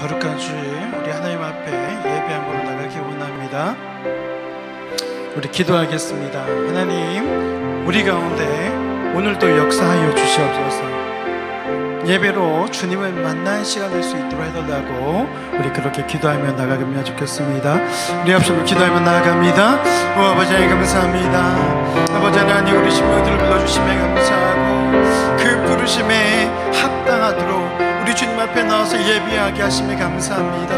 거룩한 주일 우리 하나님 앞에 예배함으로 나가기 원합니다. 우리 기도하겠습니다. 하나님, 우리 가운데 오늘도 역사하여 주시옵소서. 예배로 주님을 만날 시간 될 수 있도록 해달라고 우리 그렇게 기도하며 나가면 좋겠습니다. 우리 앞서로 기도하며 나아갑니다. 아버지 하나님 감사합니다. 아버지 하나님, 우리 심령들을 불러주심에 감사하고 그 부르심에 합당하도록 우리 주님 앞에 나와서 예배하게 하심에 감사합니다.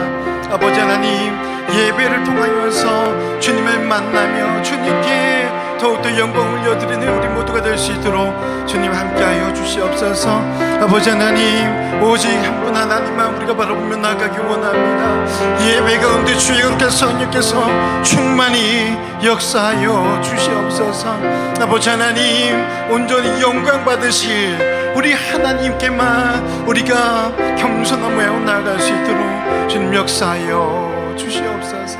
아버지 하나님, 예배를 통하여서 주님을 만나며 주님께 더욱더 영광을 올려드리는 우리 모두가 될 수 있도록 주님 함께하여 주시옵소서. 아버지 하나님, 오직 한 분 하나님만 우리가 바라보며 나가기 원합니다. 예배 가운데 주의 거룩한 성령께서 충만히 역사하여 주시옵소서. 아버지 하나님, 온전히 영광 받으실 우리 하나님께만 우리가 겸손한 모양으로 나아갈 수 있도록 주님 역사하여 주시옵소서.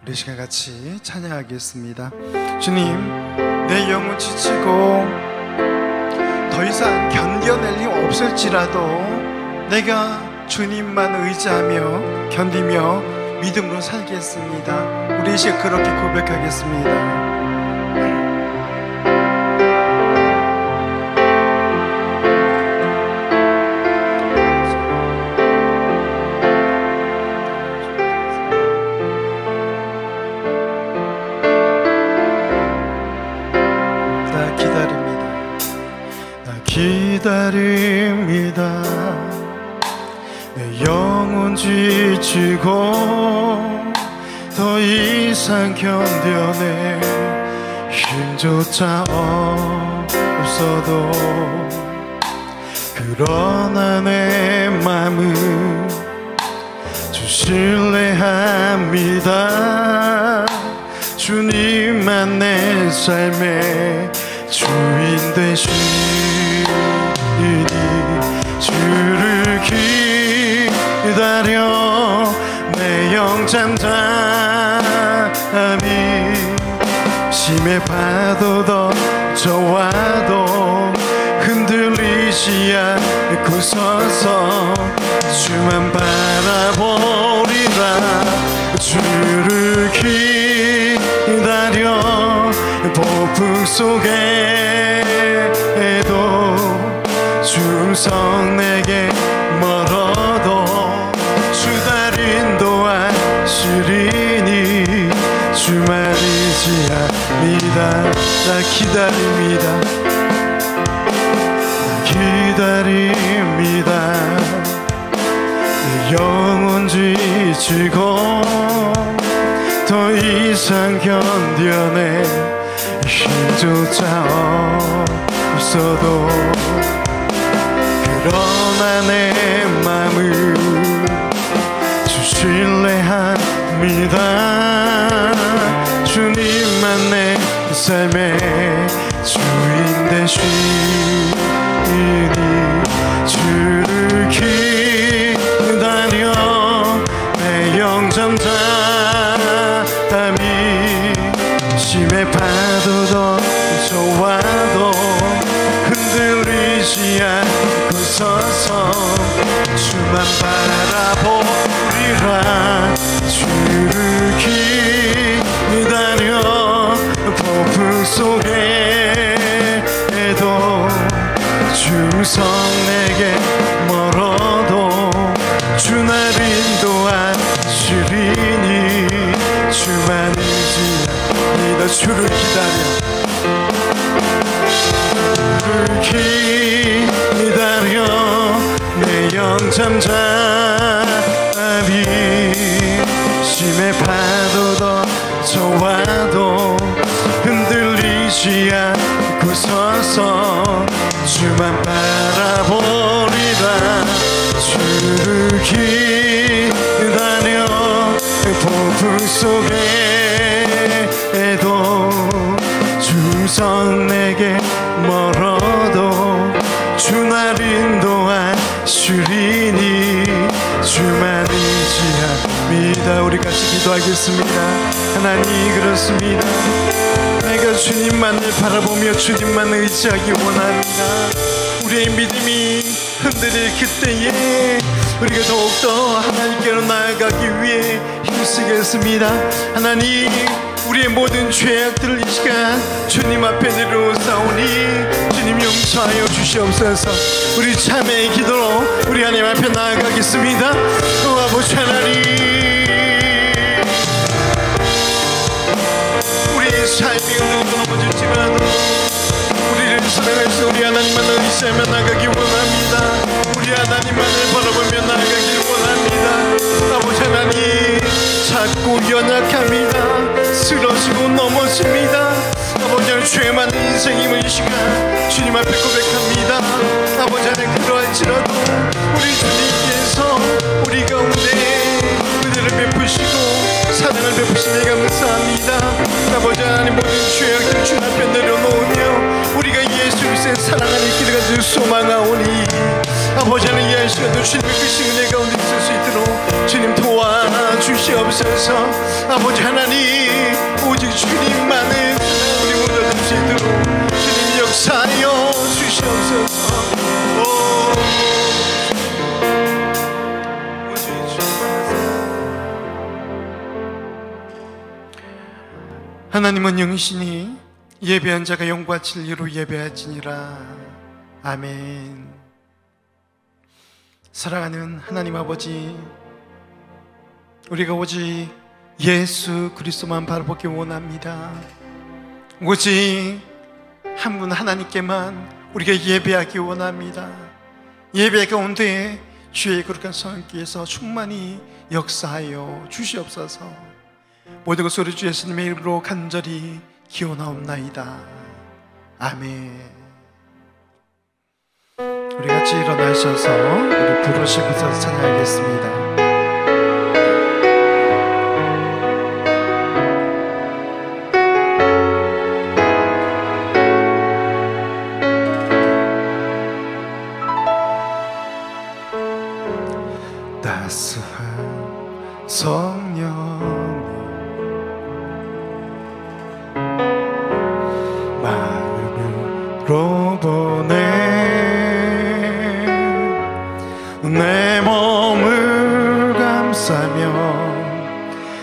우리 시간 같이 찬양하겠습니다. 주님, 내 영혼 지치고 더 이상 견뎌낼 힘 없을지라도 내가 주님만 의지하며 견디며 믿음으로 살겠습니다. 우리 이 시간 그렇게 고백하겠습니다. 기다립니다. 내 영혼 지치고 더 이상 견뎌낼 힘조차 없어도 그러나 내 맘은 주 신뢰합니다. 주님만 내 삶의 주인 되시니 주를 기다려 내 영 잠잠히 심해 파도 덮쳐와도 흔들리지 않고 서서 주만 바라보리라. 주를 기다려 폭풍 속에도 충성 내게 멀어도 주 날 인도하시리니 주만 의지합니다. 나 기다립니다. 나 기다립니다. 내 영혼 지치고 더 이상 견뎌내 힘조차 없어도 그러나 내 맘은 주 신뢰합니다. 주님만 내 삶의 주인 되시니 주를 기다려 내 영 잠잠히 심해 파도 덮쳐와도 흔들리지 않고 서서 주만 바라보리라. 주를 기다려 폭풍 속에도 충성 내게 멀어도 주 날 인도하시리니 주만 의지합니다. 주를 기다려 기다려 내 영 잠잠히 심해 파도 덮쳐와도 흔들리지 않고 서서 주만 바라보리라. 주를 기다려 폭풍 속에도 충성 내게 멀어도 주 날 인도하시리니 주만 의지합니다. 우리 같이 기도하겠습니다. 하나님, 그렇습니다. 내가 주님만을 바라보며 주님만을 의지하기 원합니다. 우리의 믿음이 흔들릴 그때에 우리가 더욱더 하나님께로 나아가기 위해 힘쓰겠습니다. 하나님, 우리의 모든 죄악들을 이 시간 주님 앞에 내려놓사오니 주님 용서하여 주시옵소서. 우리 참회의 기도로 우리 하나님 앞에 나아가겠습니다. 아버지 하나님, 우리의 삶이 어느 정도 넘어질지라도 우리를 사랑하시는 우리 하나님만을 의지하며 나가기 원합니다. 우리 하나님만을 바라보며 나가길 원합니다. 아버지 하나님, 자꾸 연약합니다. 쓰러지고 넘어집니다. 아버지 하나님, 죄 많은 인생임을 이 시간 주님 앞에 고백합니다. 아버지 하나님, 그러할지라도 우리 주님께서 우리 가운데 은혜를 베푸시고 사랑을 베푸시니 감사합니다. 아버지 하나님, 모든 죄악들 주님 앞에 내려놓으며 우리가 예수 그리스도의 사랑하는 길을 가지고 소망하오니 아버지 하나님, 이 시간도 주님의 크신 은혜 가운데 있을 수 있도록 주님 도와주시옵소서. 아버지 하나님, 오직 주님만을 우리 모두 수 있도록 주님 역사하여 주시옵소서. 하나님은 영신이 예배한 자가 영과 진리로 예배하지니라. 아멘. 사랑하는 하나님 아버지, 우리가 오직 예수 그리스도만 바라보기 원합니다. 오직 한 분 하나님께만 우리가 예배하기 원합니다. 예배 가운데 주의 거룩한 성령께서 충만히 역사하여 주시옵소서. 모든 것을 우리 주 예수님의 이름으로 간절히 기원하옵나이다. 아멘. 우리 같이 일어나셔서 우리 부르시고서 찬양하겠습니다. 따스한 성령 마음으로 보내 내 몸을 감싸며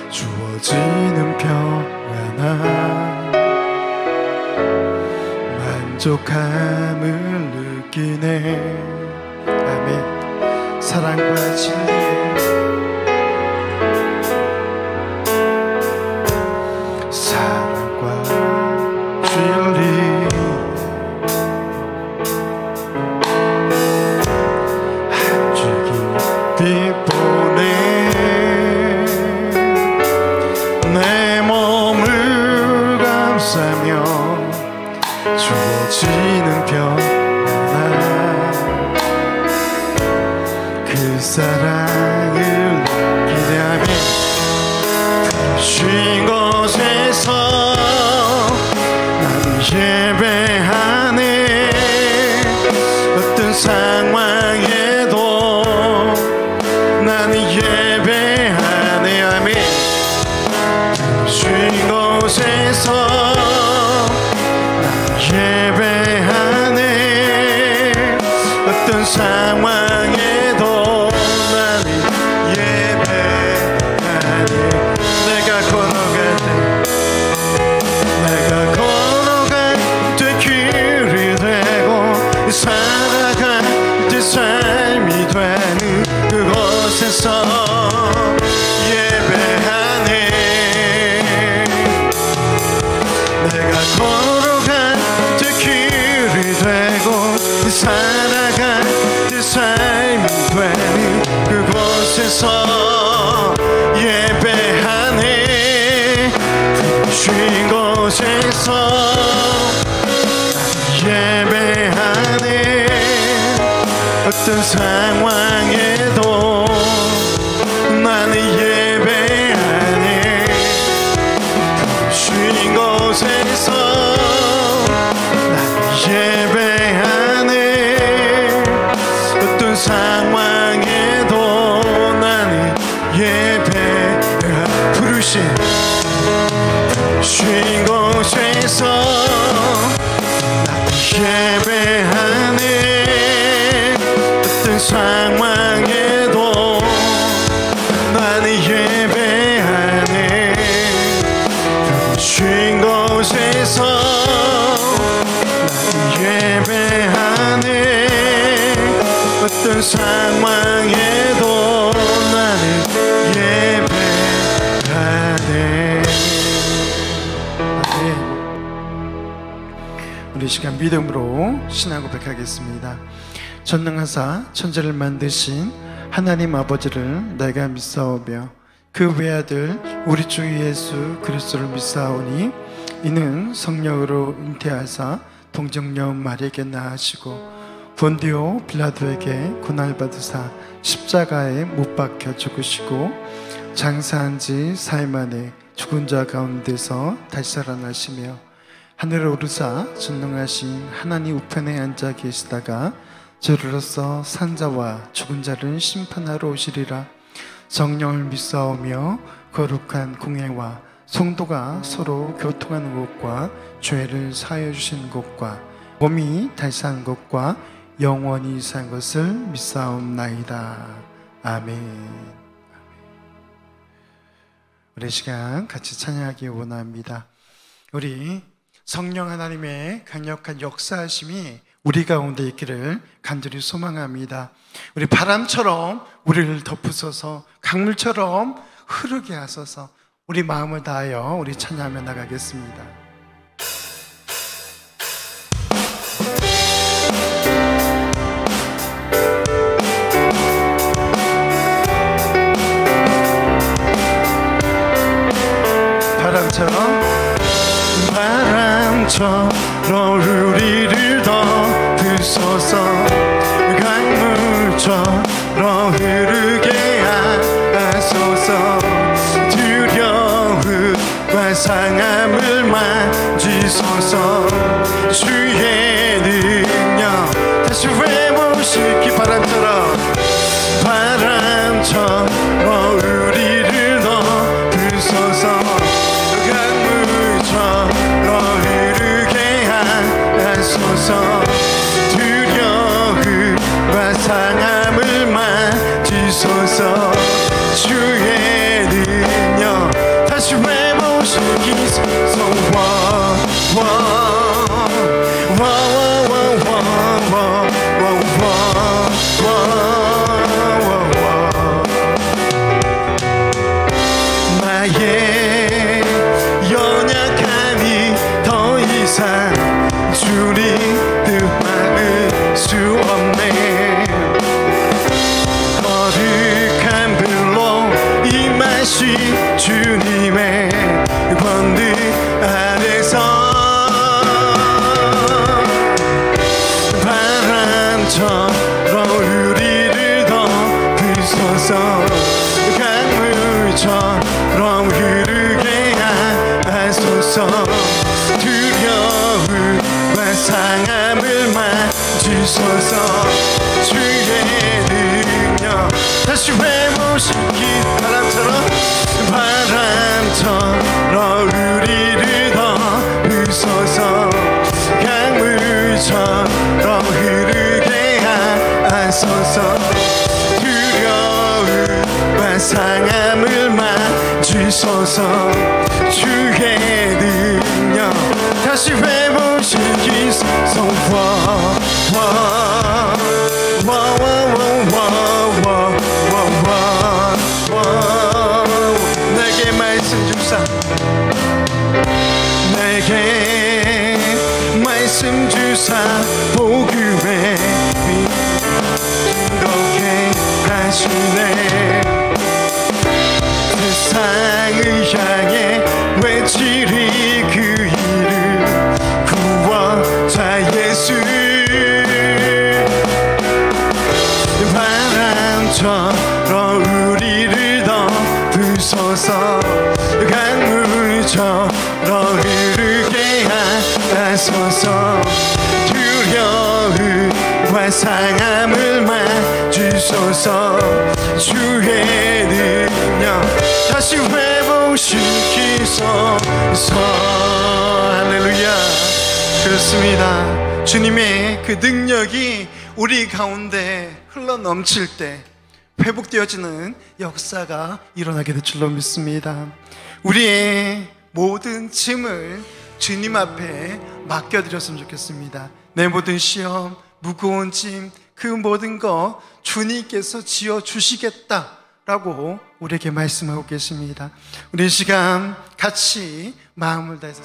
주어지는 평안한 만족함을 느끼네. 아멘. 사랑과 진리에 사랑과 진리 한 줄기 빛보내 내 몸을 감싸며 주어지는 평안한 그 사랑을 기대하며 쉰 곳에서 나는 예배하네. 어떤 상황에도 나는 예배하네. 아멘. 쉰 곳에서 나는 예배하네. 어떤 상황에도 나는 예배하네. 내가 걸어갈 때 길이 되고 살아갈 때 삶이 되는 그곳에서 예배하네. 내가 걸어갈 때 길이 되고 살아갈 때 삶이 되는 그곳에서 예배하네. 쉰 곳에서 예배하네. 어떤 상황에도 나는 예배하네. 쉰 곳에서 나는 예배하네. 어떤 상황에도 나는 예배하 부르신 쉰 곳에서 어떤 상황에도 나는 예배하네. 아멘. 우리 시간 믿음으로 신앙 고백하겠습니다. 전능하사 천지를 만드신 하나님 아버지를 내가 믿사오며 그 외아들 우리 주 예수 그리스도를 믿사오니 이는 성령으로 잉태하사 동정녀 마리에게 낳으시고 본디오 빌라도에게 고난받으사 십자가에 못 박혀 죽으시고 장사한 지 사흘 만에 죽은 자 가운데서 다시 살아나시며 하늘에 오르사 전능하신 하나님 우편에 앉아 계시다가 저로서 산자와 죽은 자를 심판하러 오시리라. 성령을 믿사오며 거룩한 공회와 성도가 서로 교통하는 것과 죄를 사하여 주시는 것과 몸이 다시 산 것과 영원히 산 것을 믿사옵나이다. 아멘. 우리 시간 같이 찬양하기 원합니다. 우리 성령 하나님의 강력한 역사하심이 우리 가운데 있기를 간절히 소망합니다. 우리 바람처럼 우리를 덮으소서, 강물처럼 흐르게 하소서. 우리 마음을 다하여 우리 찬양하며 나가겠습니다. 바람처럼 우리를 덮으소서, 강물처럼 흐르게 하소서. 두려움과 상함을 만지소서. 주의 능력 다시 회복시키. 바람처럼 우리를 덮으소서, 강물처럼 흐르게 하소서. 두려움과 상함을 만지소서. 주의 능력 다시 회복시키소서. 나의 연약함이 더 이상 주님 뜻만을 수 없네. 거룩한 불로 임하신 주님의 권능 아래서 바람처럼 우리를 덮으소서, 강물처럼 흐르게 하소서. 두려움과 상함을 만지소서. 주의 능력 다시 회복시키. 바람처럼 우리를 덮으소서, 강물처럼 흐르게 하소서. 두려움과 상함을 만지소서. 주의 능력 다시 회복시키소서. 내게 말씀 주사, 내게 말씀 주사 복음에 즐겁게 하시네. 세상을 향해 외치리 그 이름, 구원자 예수. 바람처럼 우리를 덮으소서, 강물처럼 흐르게 하소서. 두려움과 상함을 만지소서. 주의 능력 다시 회복시키소서. 할렐루야. 그렇습니다. 주님의 그 능력이 우리 가운데 흘러 넘칠 때 회복되어지는 역사가 일어나게 될 줄로 믿습니다. 우리의 모든 짐을 주님 앞에 맡겨드렸으면 좋겠습니다. 내 모든 시험, 무거운 짐, 그 모든 거 주님께서 지어주시겠다라고 우리에게 말씀하고 계십니다. 우리 이 시간 같이 마음을 다해서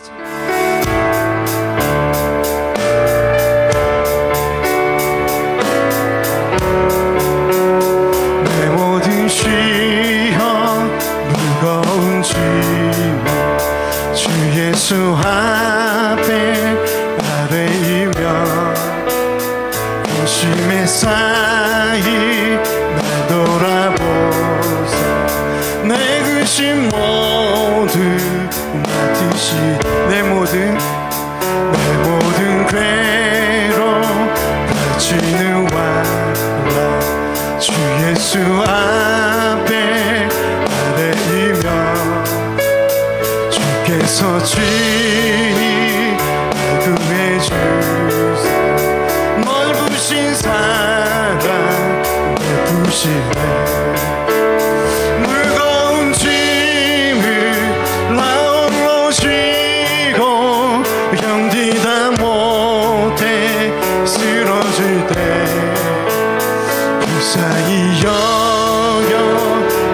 내 모든 시험 무거운 짐 주 예수 앞에 아뢰이며 근심에 쌓이 날 돌아보사 내 근심 모두 맡으시 내 모든 괴로움 가지는 와라 주 예수 앞에 아뢰이며 주께서 친히 구해 주사 넓으신 사랑 베푸시네 무거운 짐을 나 홀로 지고 견디다 못해 쓰러질 때 그 사이 여겨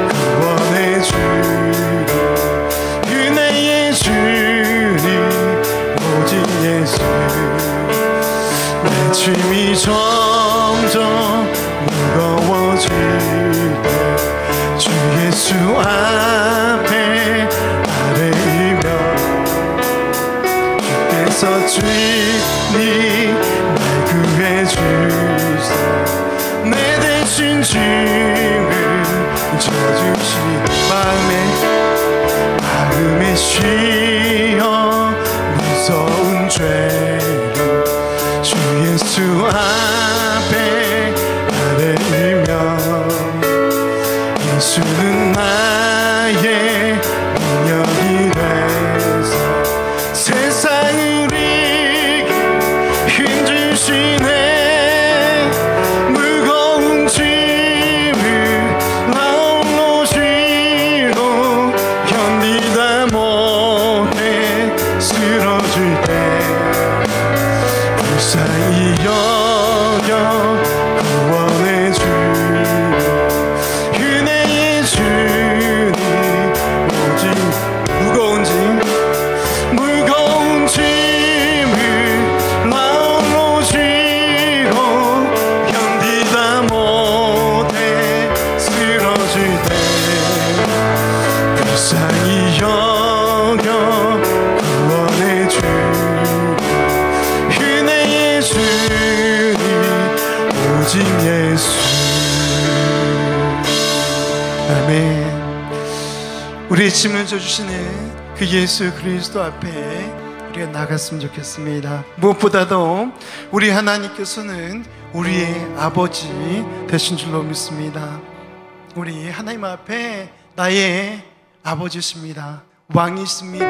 구원해 주리 은혜의 주님 오직 예수 내 짐이 점점 무거워질 때 주 예수 앞에 아뢰이며 주께서 주님 날 구해 주사 내 대신 짐을 져주시니 마음에 쉬어 무서운 죄를 주 예수 앞에 아뢰이며 예수는 나의 능력이 되사 세상을 이기 힘주시네 무거운 짐을 나 홀로 지고 견디다 못해 쓰러질 때 불쌍히 여겨 구원해 주리 은혜의 주님 오직 무거운 짐을 나 홀로 지고 견디다 못해 쓰러질 때 불쌍히 여겨 구원해 주리 은혜의 주님 오직 예수 아멘. 우리의 짐을 져주시는 그 예수 그리스도 앞에 우리가 나갔으면 좋겠습니다. 무엇보다도 우리 하나님께서는 우리의 아버지 되신 줄로 믿습니다. 우리 하나님 앞에 나의 아버지십니다. 왕이십니다.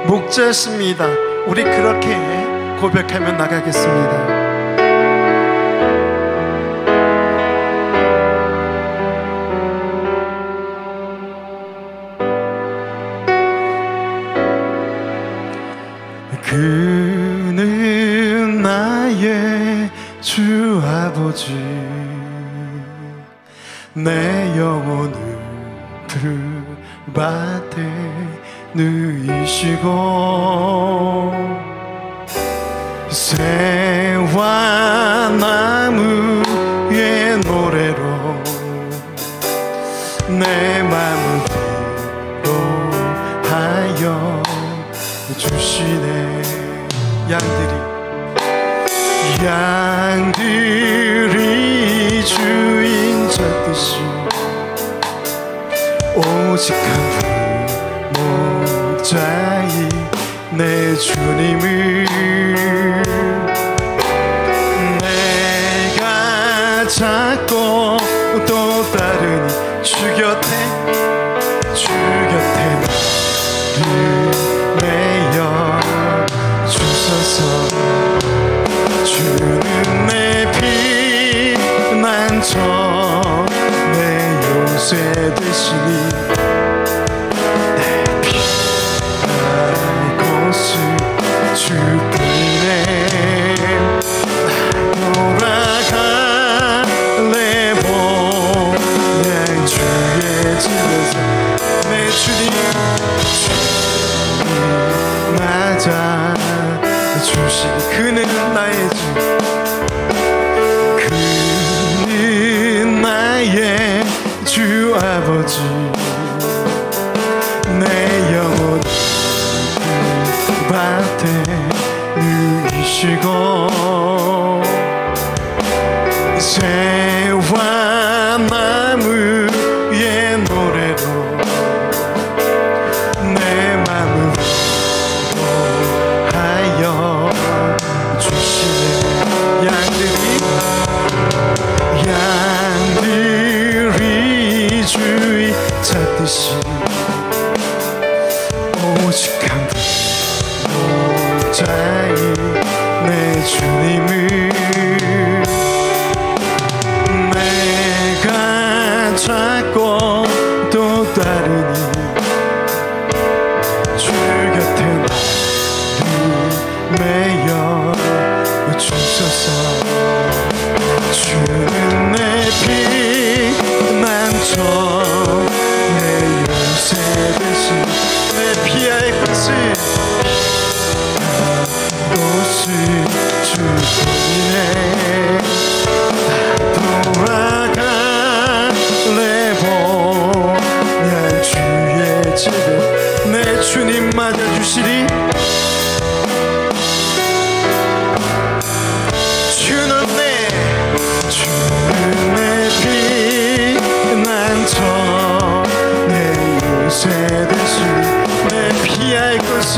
목자십니다. 우리 그렇게 고백하며 나가겠습니다. 그는 나의 주 아버지 내 영혼을 풀밭에 누이시고 새와 나무의 노래로 내 맘을 위로하여 주시네 양들이 주인 찾듯이 오직 한 목자이 내 주님을 내가 찾고 또 따르니 주 곁에 나를 내어 주소서 주는 내 피난처 내 요새 되시니 내 피할 곳은 주뿐이네 돌아가 주시니 그는 나의 주, 그는 나의 주 아버지, 내 영혼 그 밭에 누이시고 새와 나무의 노래로 내 맘을 위로하여 주시네. 양들이 주의 찾듯이 오직 한 목자인 내 주님을 내가 찾고 또 따르니 주 곁에 나를 매여 주소서. 주는 내 피난처, 내 요새 대신 내 피할 곳을 주뿐이네. 돌아갈래 보면 주의 집에 내 주님 맞아주시리. 주는 내 피난처, 내 요새 대신 내 피할 곳을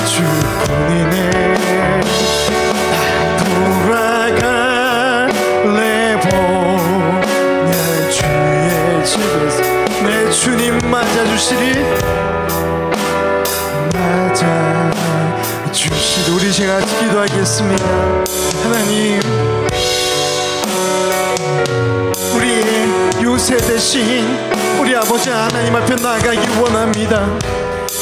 주뿐이네. 돌아갈래 보면 주의 집에서 내 주님 맞아주시리. 맞아주시리. 우리 제가 기도하겠습니다. 하나님, 우리의 요새 대신 우리 아버지 하나님 앞에 나아가기 원합니다.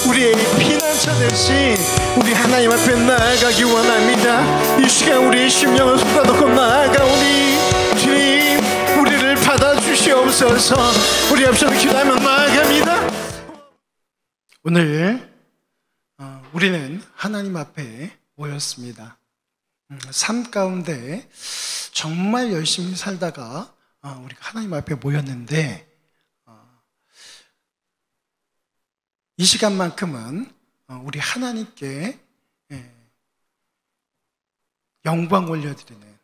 우리의 피난처 대신 우리 하나님 앞에 나아가기 원합니다. 이 시간 우리의 심령을 쏟아놓고 나아가오니 주님, 우리를 받아주시옵소서. 우리 앞서 기도하며 나아갑니다. 오늘 우리는 하나님 앞에 모였습니다. 삶 가운데 정말 열심히 살다가 우리가 하나님 앞에 모였는데, 이 시간만큼은 우리 하나님께 영광 올려드리는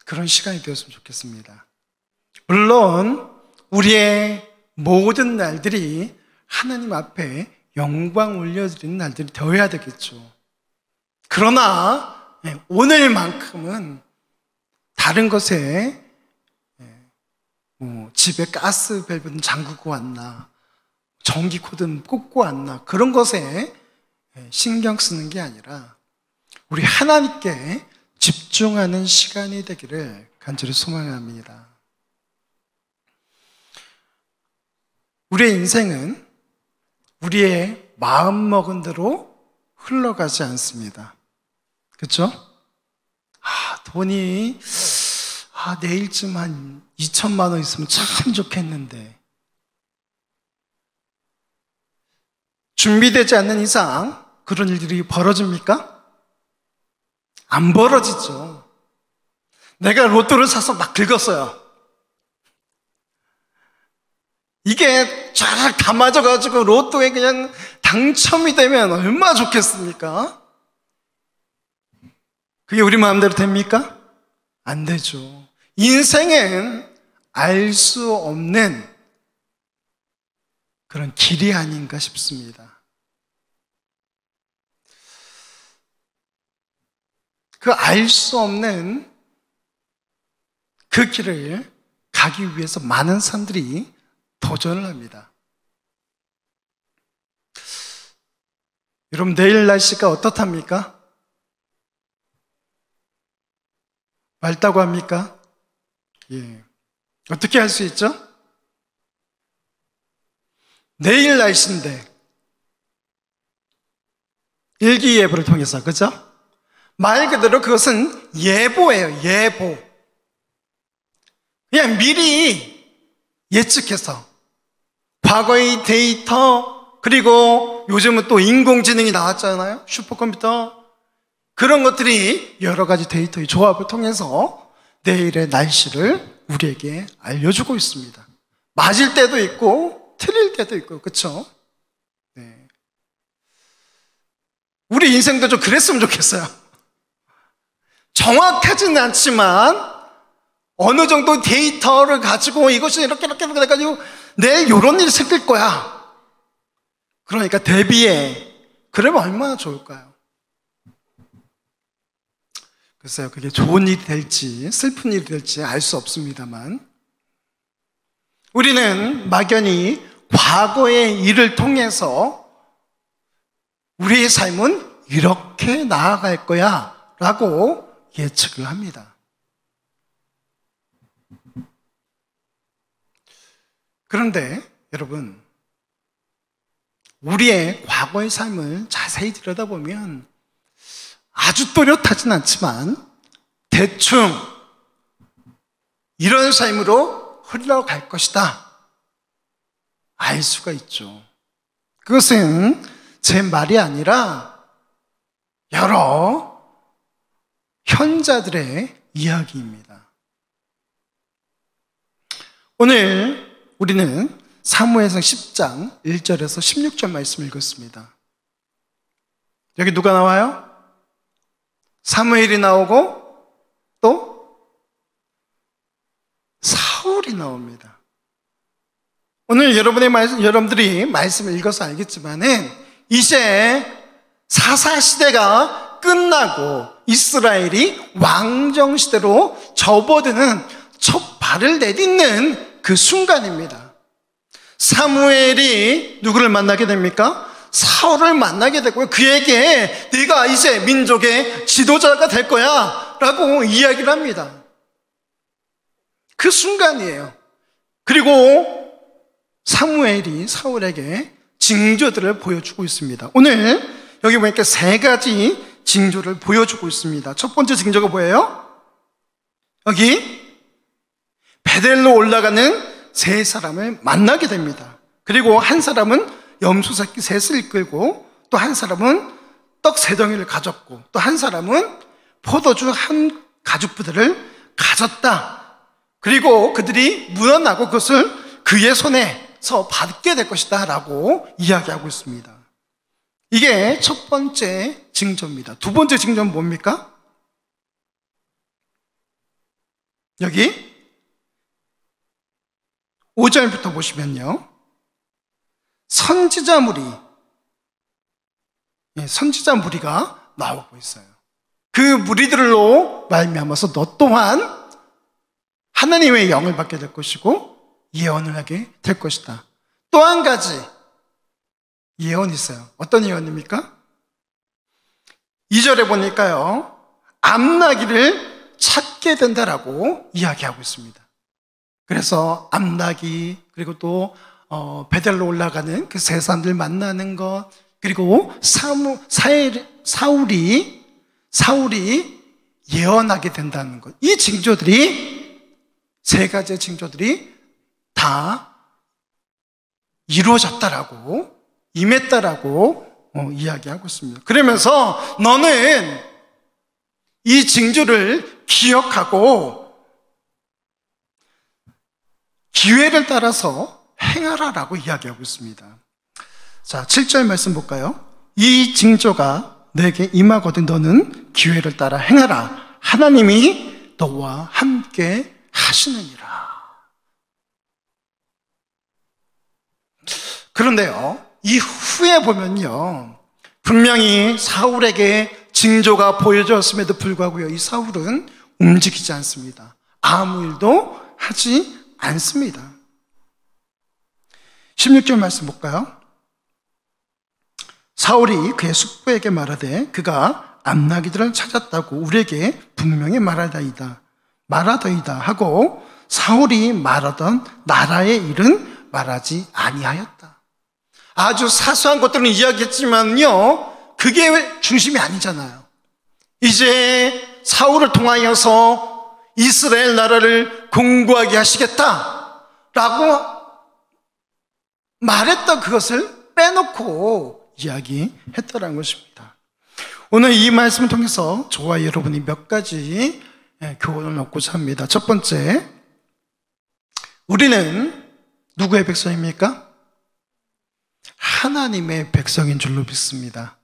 그런 시간이 되었으면 좋겠습니다. 물론 우리의 모든 날들이 하나님 앞에 영광 올려드리는 날들이 되어야 되겠죠. 그러나 오늘만큼은 다른 것에 집에 가스 밸브는 잠그고 왔나, 전기 코드는 꽂고 왔나, 그런 것에 신경 쓰는 게 아니라 우리 하나님께 집중하는 시간이 되기를 간절히 소망합니다. 우리의 인생은 우리의 마음먹은 대로 흘러가지 않습니다. 그렇죠? 돈이 내일쯤 한 2천만 원 있으면 참 좋겠는데, 준비되지 않는 이상 그런 일들이 벌어집니까? 안 벌어지죠. 내가 로또를 사서 막 긁었어요. 이게 쫙 다 맞아가지고 로또에 그냥 당첨이 되면 얼마나 좋겠습니까? 그게 우리 마음대로 됩니까? 안 되죠. 인생은 알 수 없는 그런 길이 아닌가 싶습니다. 그 알 수 없는 그 길을 가기 위해서 많은 사람들이 도전을 합니다. 여러분, 내일 날씨가 어떻답니까? 맑다고 합니까? 예. 어떻게 할 수 있죠? 내일 날씨인데 일기예보를 통해서, 그죠? 말 그대로 그것은 예보예요. 예보. 그냥 미리 예측해서 과거의 데이터, 그리고 요즘은 또 인공지능이 나왔잖아요. 슈퍼컴퓨터. 그런 것들이 여러 가지 데이터의 조합을 통해서 내일의 날씨를 우리에게 알려주고 있습니다. 맞을 때도 있고 틀릴 때도 있고, 그렇죠? 네. 우리 인생도 좀 그랬으면 좋겠어요. 정확하지는 않지만 어느 정도 데이터를 가지고 이것이 이렇게 돼가지고 내일 이런 일이 생길 거야. 그러니까 대비해. 그러면 얼마나 좋을까요? 글쎄요, 그게 좋은 일이 될지 슬픈 일이 될지 알 수 없습니다만, 우리는 막연히 과거의 일을 통해서 우리의 삶은 이렇게 나아갈 거야 라고 예측을 합니다. 그런데 여러분, 우리의 과거의 삶을 자세히 들여다보면 아주 또렷하진 않지만 대충 이런 삶으로 흘러갈 것이다 알 수가 있죠. 그것은 제 말이 아니라 여러 현자들의 이야기입니다. 오늘 우리는 사무엘상 10장 1절에서 16절 말씀을 읽었습니다. 여기 누가 나와요? 사무엘이 나오고 또 사울이 나옵니다. 오늘 여러분들이 말씀을 읽어서 알겠지만은 이제 사사시대가 끝나고 이스라엘이 왕정시대로 접어드는 첫 발을 내딛는 그 순간입니다. 사무엘이 누구를 만나게 됩니까? 사울을 만나게 되고요. 그에게 네가 이제 민족의 지도자가 될 거야 라고 이야기를 합니다. 그 순간이에요. 그리고 사무엘이 사울에게 징조들을 보여주고 있습니다. 오늘 여기 보니까 세 가지 징조를 보여주고 있습니다. 첫 번째 징조가 뭐예요? 여기 베델로 올라가는 세 사람을 만나게 됩니다. 그리고 한 사람은 염소 새끼 셋을 이끌고, 또 한 사람은 떡 세 덩이를 가졌고, 또 한 사람은 포도주 한 가죽부대를 가졌다. 그리고 그들이 물어나고 그것을 그의 손에서 받게 될 것이다 라고 이야기하고 있습니다. 이게 첫 번째 징조입니다. 두 번째 징조는 뭡니까? 여기 5절부터 보시면요, 선지자 무리가 나오고 있어요. 그 무리들로 말미암아서 너 또한 하나님의 영을 받게 될 것이고 예언을 하게 될 것이다. 또 한 가지 예언이 있어요. 어떤 예언입니까? 2절에 보니까요, 암나기를 찾게 된다라고 이야기하고 있습니다. 그래서 암나기, 그리고 또 베델로 올라가는 그 세 사람들 만나는 것, 그리고 사울이 예언하게 된다는 것, 이 징조들이, 세 가지의 징조들이 다 이루어졌다라고, 임했다라고 이야기하고 있습니다. 그러면서 너는 이 징조를 기억하고 기회를 따라서 행하라라고 이야기하고 있습니다. 자, 7절 말씀 볼까요? 이 징조가 내게 임하거든 너는 기회를 따라 행하라. 하나님이 너와 함께 하시느니라. 그런데요, 이 후에 보면요, 분명히 사울에게 징조가 보여졌음에도 불구하고요, 이 사울은 움직이지 않습니다. 아무 일도 하지 않습니다. 16절 말씀 볼까요? 사울이 그의 숙부에게 말하되 그가 암나기들을 찾았다고 우리에게 분명히 말하더이다 하고 사울이 말하던 나라의 일은 말하지 아니하였다. 아주 사소한 것들은 이야기했지만요, 그게 중심이 아니잖아요. 이제 사울을 통하여서 이스라엘 나라를 공고하게 하시겠다라고 말했던 그것을 빼놓고 이야기했다는 것입니다. 오늘 이 말씀을 통해서 저와 여러분이 몇 가지 교훈을 얻고자 합니다. 첫 번째, 우리는 누구의 백성입니까? 하나님의 백성인 줄로 믿습니다.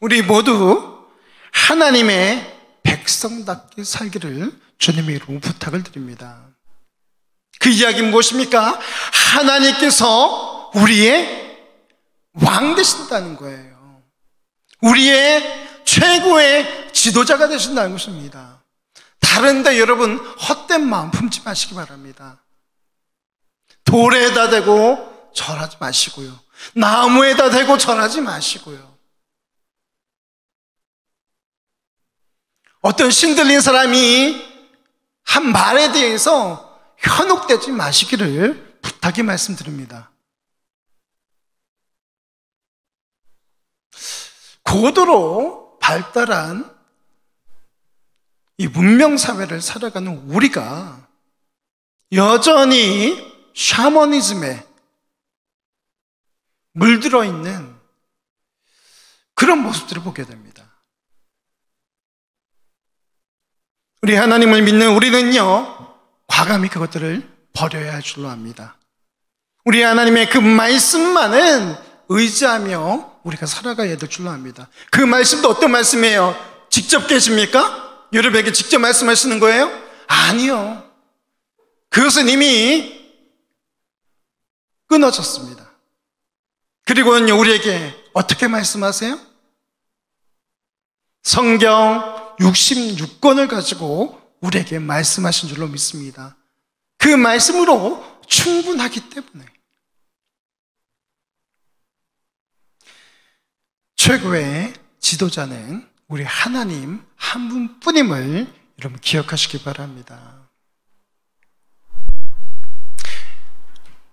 우리 모두 하나님의 백성답게 살기를 주님의 이름으로 부탁을 드립니다. 그 이야기는 무엇입니까? 하나님께서 우리의 왕 되신다는 거예요. 우리의 최고의 지도자가 되신다는 것입니다. 다른데 여러분 헛된 마음 품지 마시기 바랍니다. 돌에다 대고 절하지 마시고요. 나무에다 대고 절하지 마시고요. 어떤 신들린 사람이 한 말에 대해서 현혹되지 마시기를 부탁의 말씀드립니다. 고도로 발달한 이 문명사회를 살아가는 우리가 여전히 샤머니즘에 물들어 있는 그런 모습들을 보게 됩니다. 우리 하나님을 믿는 우리는요, 과감히 그것들을 버려야 할 줄로 압니다. 우리 하나님의 그 말씀만은 의지하며 우리가 살아가야 될 줄로 압니다. 그 말씀도 어떤 말씀이에요? 직접 계십니까? 여러분에게 직접 말씀하시는 거예요? 아니요. 그것은 이미 끊어졌습니다. 그리고는 우리에게 어떻게 말씀하세요? 성경 66권을 가지고 우리에게 말씀하신 줄로 믿습니다. 그 말씀으로 충분하기 때문에 최고의 지도자는 우리 하나님 한 분뿐임을 여러분 기억하시기 바랍니다.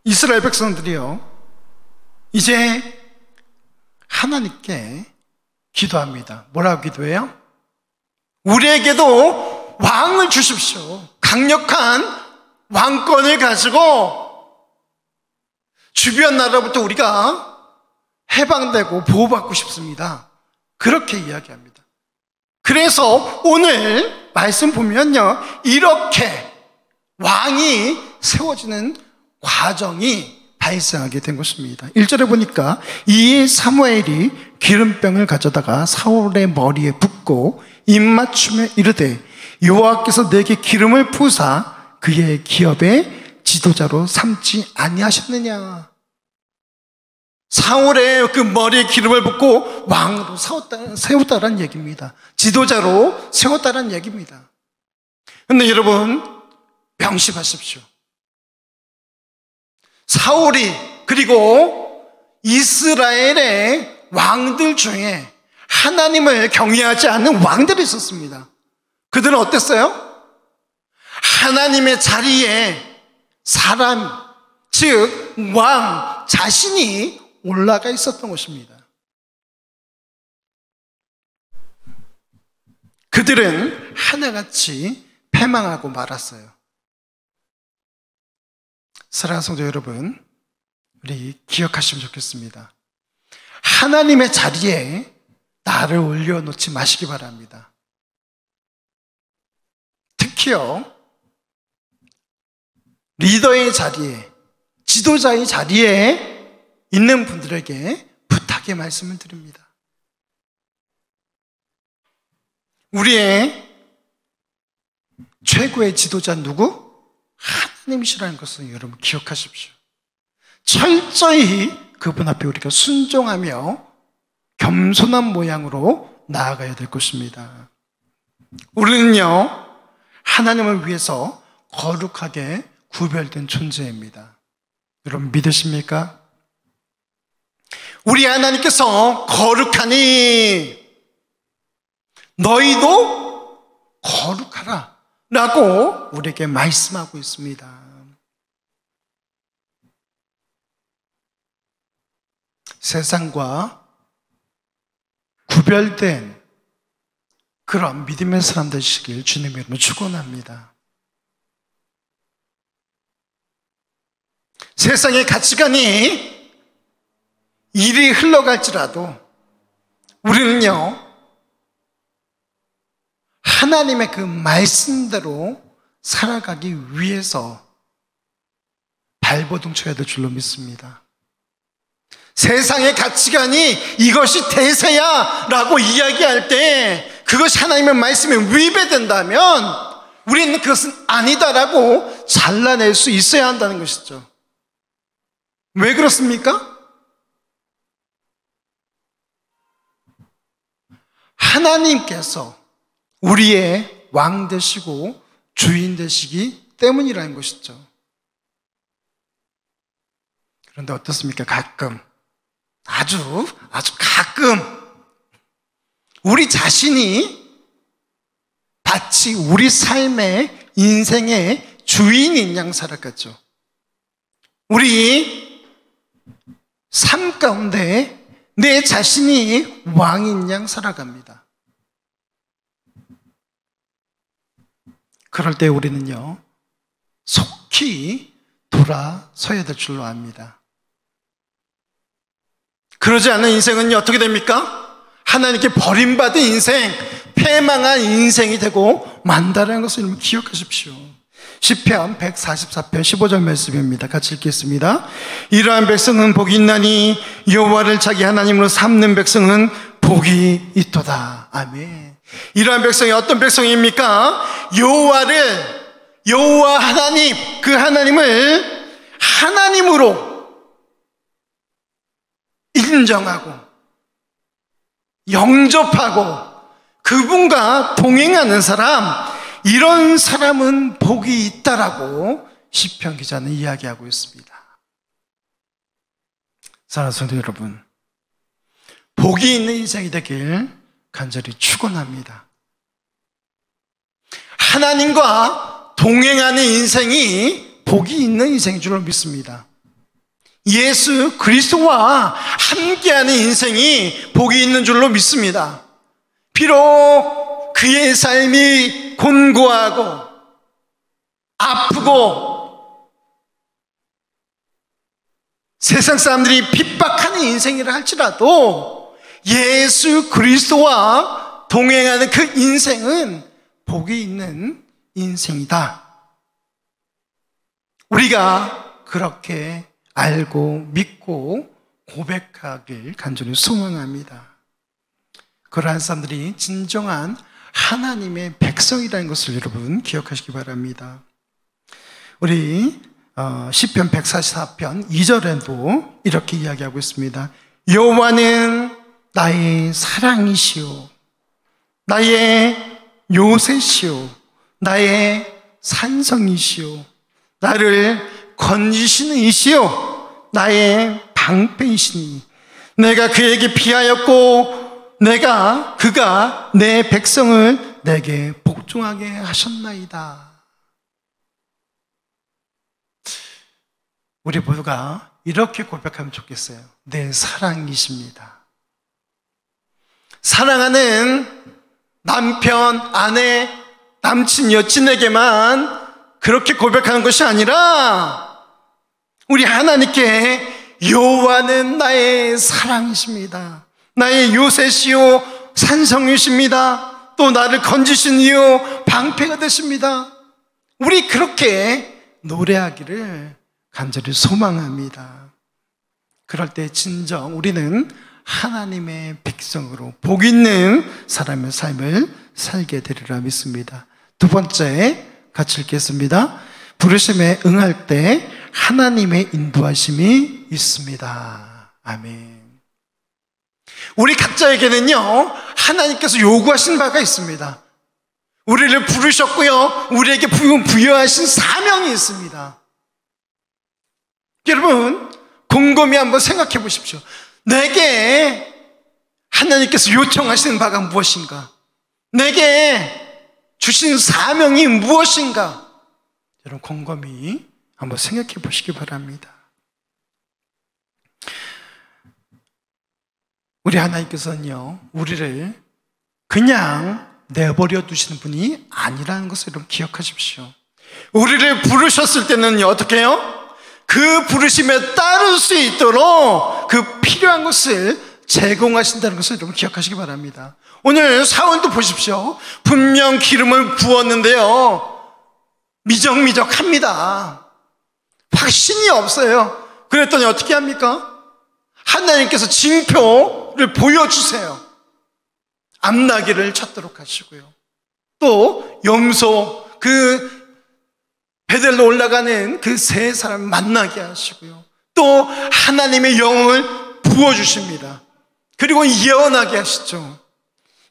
이스라엘 백성들이요, 이제 하나님께 기도합니다. 뭐라고 기도해요? 우리에게도 왕을 주십시오. 강력한 왕권을 가지고 주변 나라부터 우리가 해방되고 보호받고 싶습니다. 그렇게 이야기합니다. 그래서 오늘 말씀 보면요, 이렇게 왕이 세워지는 과정이 발생하게 된 것입니다. 1절에 보니까 이에 사무엘이 기름병을 가져다가 사울의 머리에 붓고 입맞춤에 이르되 여호와께서 내게 기름을 부으사 그의 기업의 지도자로 삼지 아니하셨느냐. 사울의 그 머리에 기름을 붓고 왕으로 세웠다는 얘기입니다. 지도자로 세웠다는 얘기입니다. 그런데 여러분 명심하십시오. 사울이 그리고 이스라엘의 왕들 중에 하나님을 경외하지 않는 왕들이 있었습니다. 그들은 어땠어요? 하나님의 자리에 사람, 즉 왕 자신이 올라가 있었던 것입니다. 그들은 하나같이 패망하고 말았어요. 사랑하는 성도 여러분, 우리 기억하시면 좋겠습니다. 하나님의 자리에 나를 올려놓지 마시기 바랍니다. 특히요, 리더의 자리에, 지도자의 자리에 있는 분들에게 부탁의 말씀을 드립니다. 우리의 최고의 지도자는 누구? 하나님이시라는 것을 여러분 기억하십시오. 철저히 그분 앞에 우리가 순종하며 겸손한 모양으로 나아가야 될 것입니다. 우리는요, 하나님을 위해서 거룩하게 구별된 존재입니다. 여러분 믿으십니까? 우리 하나님께서 거룩하니 너희도 거룩하라 라고 우리에게 말씀하고 있습니다. 세상과 구별된 그런 믿음의 사람 되시길 주님의 이름으로 축원합니다. 세상의 가치관이 이리 흘러갈지라도 우리는요, 하나님의 그 말씀대로 살아가기 위해서 발버둥 쳐야 될 줄로 믿습니다. 세상의 가치관이 이것이 대세야 라고 이야기할 때 그것이 하나님의 말씀에 위배된다면 우리는 그것은 아니다라고 잘라낼 수 있어야 한다는 것이죠. 왜 그렇습니까? 하나님께서 우리의 왕 되시고 주인 되시기 때문이라는 것이죠. 그런데 어떻습니까? 가끔, 아주 가끔 우리 자신이 마치 우리 삶의 인생의 주인인 양 살아가죠. 우리 삶 가운데 내 자신이 왕인 양 살아갑니다. 그럴 때 우리는요, 속히 돌아서야 될 줄로 압니다. 그러지 않은 인생은요, 어떻게 됩니까? 하나님께 버림받은 인생, 패망한 인생이 되고 만다라는 것을 여러분 기억하십시오. 시편 144편 15절 말씀입니다. 같이 읽겠습니다. 이러한 백성은 복이 있나니 여호와를 자기 하나님으로 삼는 백성은 복이 있도다. 아멘. 이러한 백성이 어떤 백성입니까? 여호와 하나님, 그 하나님을 하나님으로 인정하고 영접하고 그분과 동행하는 사람, 이런 사람은 복이 있다라고 시편 기자는 이야기하고 있습니다. 사랑하는 성도 여러분, 복이 있는 인생이 되길 간절히 축원합니다. 하나님과 동행하는 인생이 복이 있는 인생인 줄로 믿습니다. 예수 그리스도와 함께하는 인생이 복이 있는 줄로 믿습니다. 비록 그의 삶이 곤고하고 아프고 세상 사람들이 핍박하는 인생이라 할지라도 예수 그리스도와 동행하는 그 인생은 복이 있는 인생이다. 우리가 그렇게 알고 믿고 고백하길 간절히 소망합니다. 그러한 사람들이 진정한 하나님의 백성이라는 것을 여러분 기억하시기 바랍니다. 우리 시편 144편 2절에도 이렇게 이야기하고 있습니다. 여호와는 나의 사랑이시오, 나의 요새시오, 나의 산성이시오, 나를 건지시는 이시오, 나의 방패이시니 내가 그에게 피하였고 그가 내 백성을 내게 복종하게 하셨나이다. 우리 모두가 이렇게 고백하면 좋겠어요. 내 사랑이십니다. 사랑하는 남편, 아내, 남친, 여친에게만 그렇게 고백하는 것이 아니라 우리 하나님께 여호와는 나의 사랑이십니다, 나의 요새시오, 산성이십니다, 또 나를 건지시니요 방패가 되십니다. 우리 그렇게 노래하기를 간절히 소망합니다. 그럴 때 진정 우리는 하나님의 백성으로 복 있는 사람의 삶을 살게 되리라 믿습니다. 두 번째, 같이 읽겠습니다. 부르심에 응할 때 하나님의 인도하심이 있습니다. 아멘. 우리 각자에게는요, 하나님께서 요구하신 바가 있습니다. 우리를 부르셨고요, 우리에게 부여하신 사명이 있습니다. 여러분, 곰곰이 한번 생각해 보십시오. 내게 하나님께서 요청하시는 바가 무엇인가? 내게 주신 사명이 무엇인가? 여러분, 곰곰이 한번 생각해 보시기 바랍니다. 우리 하나님께서는요, 우리를 그냥 내버려 두시는 분이 아니라는 것을 여러분 기억하십시오. 우리를 부르셨을 때는요, 어떻게 해요? 그 부르심에 따를 수 있도록 그 필요한 것을 제공하신다는 것을 여러분 기억하시기 바랍니다. 오늘 사울도 보십시오. 분명 기름을 부었는데요, 미적미적합니다. 확신이 없어요. 그랬더니 어떻게 합니까? 하나님께서 징표를 보여주세요. 암나기를 찾도록 하시고요, 또 염소, 그 베델로 올라가는 그 세 사람을 만나게 하시고요, 또 하나님의 영을 부어주십니다. 그리고 예언하게 하시죠.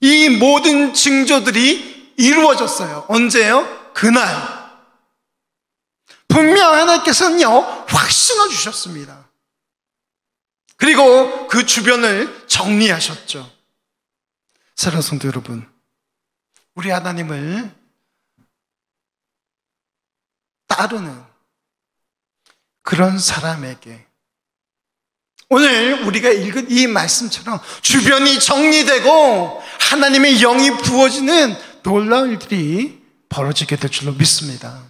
이 모든 징조들이 이루어졌어요. 언제요? 그날. 분명 하나님께서는요, 확신을 주셨습니다. 그리고 그 주변을 정리하셨죠. 사랑하는 성도 여러분, 우리 하나님을 따르는 그런 사람에게 오늘 우리가 읽은 이 말씀처럼 주변이 정리되고 하나님의 영이 부어지는 놀라운 일들이 벌어지게 될 줄로 믿습니다.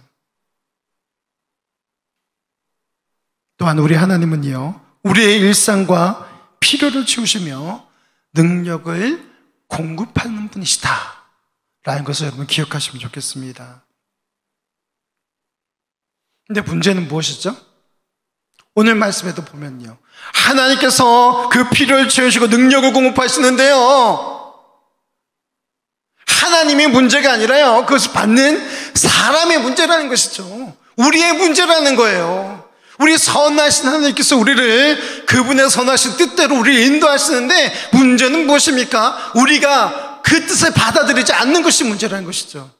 또한 우리 하나님은요, 우리의 일상과 필요를 채우시며 능력을 공급하는 분이시다 라는 것을 여러분 기억하시면 좋겠습니다. 근데 문제는 무엇이죠? 오늘 말씀에도 보면요, 하나님께서 그 필요를 채우시고 능력을 공급하시는데요, 하나님의 문제가 아니라요, 그것을 받는 사람의 문제라는 것이죠. 우리의 문제라는 거예요. 우리 선하신 하나님께서 우리를 그분의 선하신 뜻대로 우리를 인도하시는데, 문제는 무엇입니까? 우리가 그 뜻을 받아들이지 않는 것이 문제라는 것이죠.